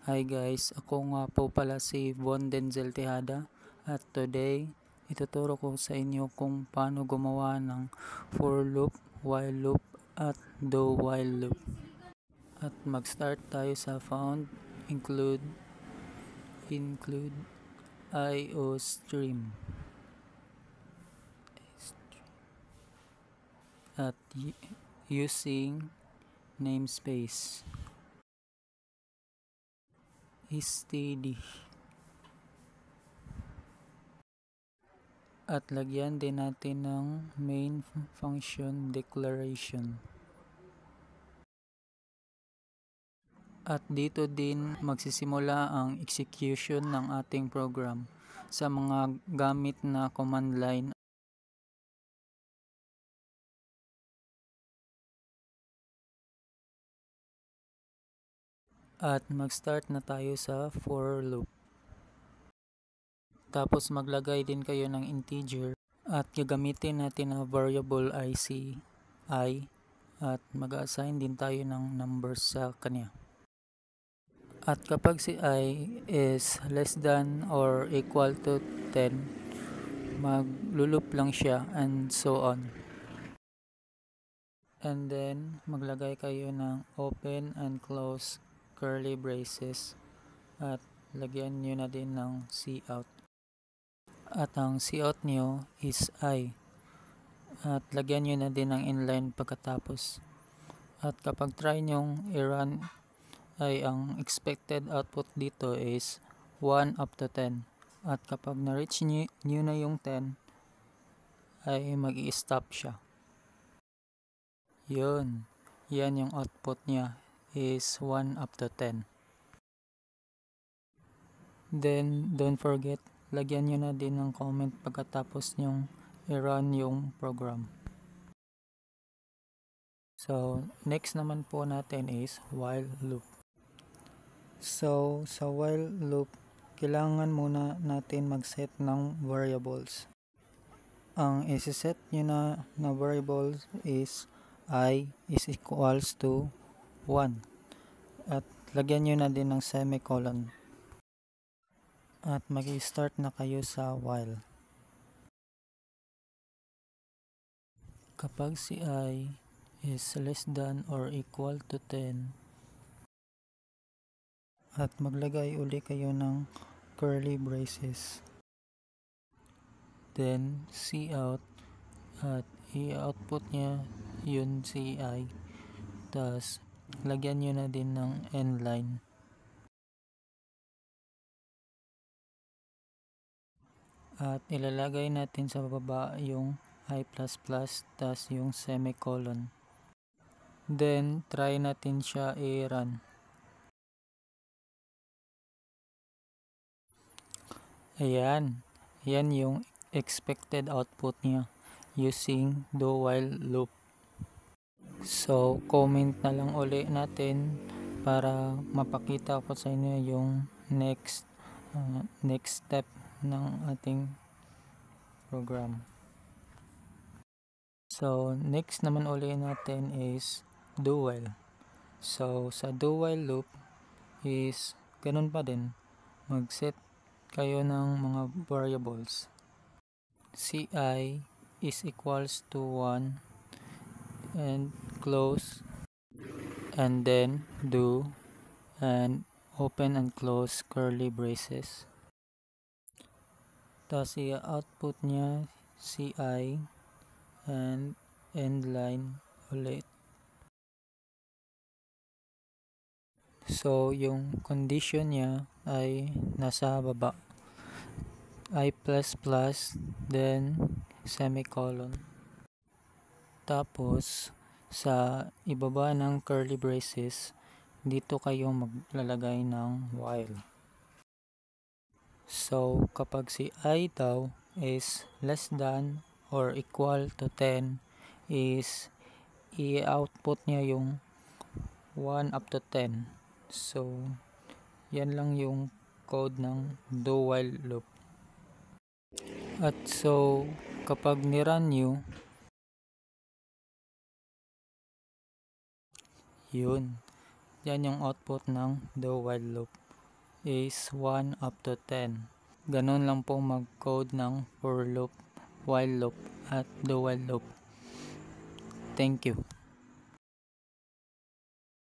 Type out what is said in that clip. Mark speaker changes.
Speaker 1: Hi guys, ako nga po pala si Von Denzel Tejada at today ituturo ko sa inyo kung paano gumawa ng for loop, while loop at do while loop. At mag-start tayo sa found, include IOStream at using namespace std at lagyan din natin ng main function declaration. At dito din magsisimula ang execution ng ating program sa mga gamit na command line. At mag-start na tayo sa for loop. Tapos maglagay din kayo ng integer at gagamitin natin ang variable IC I at mag-assign din tayo ng numbers sa kanya. At kapag si I is less than or equal to 10, mag-loop lang siya and so on. And then maglagay kayo ng open and close curly braces at lagyan nyo na din ng cout. At ang cout nyo is I. At lagyan nyo na din ng inline pagkatapos. At kapag try nyong i-run ay ang expected output dito is 1 up to 10. At kapag na-reach nyo na yung 10 ay mag-i-stop siya. Yun. Yan yung output niya is 1 up to 10. Then don't forget, lagyan nyo na din ng comment pagkatapos nyong i-run yung program. So next naman po natin is while loop. So sa while loop, kailangan muna natin mag-set ng variables. Ang isi-set nyo na variables is I is equals to 1 at lagyan nyo na din ng semicolon at mag-i-start na kayo sa while. Kapag si I is less than or equal to 10 at maglagay uli kayo ng curly braces, then cout at i-output nya yun si I, tas lagyan nyo na din ng end line. At ilalagay natin sa baba yung I++ tas yung semicolon. Then try natin siya i-run. Ayan. Yan yung expected output niya using do while loop. So comment na lang uli natin para mapakita ko sa inyo yung next step ng ating program. So next naman uli natin is do while. So sa do while loop is ganun pa din, mag-set kayo ng mga variables. Ci is equals to 1 and close, and then do and open and close curly braces. Tapos i-output nya Ci and end line ulit. So yung condition niya ay nasa baba, I++, then semicolon. Tapos sa ibaba ng curly braces, dito kayo maglalagay ng while. So kapag si I daw is less than or equal to 10 is i-output niya yung 1 up to 10. So yan lang yung code ng do while loop. At so kapag ni-run nyo, yun, yan yung output ng do while loop. is 1 up to 10. Ganun lang po mag-code ng for loop, while loop, at dual loop. Thank you.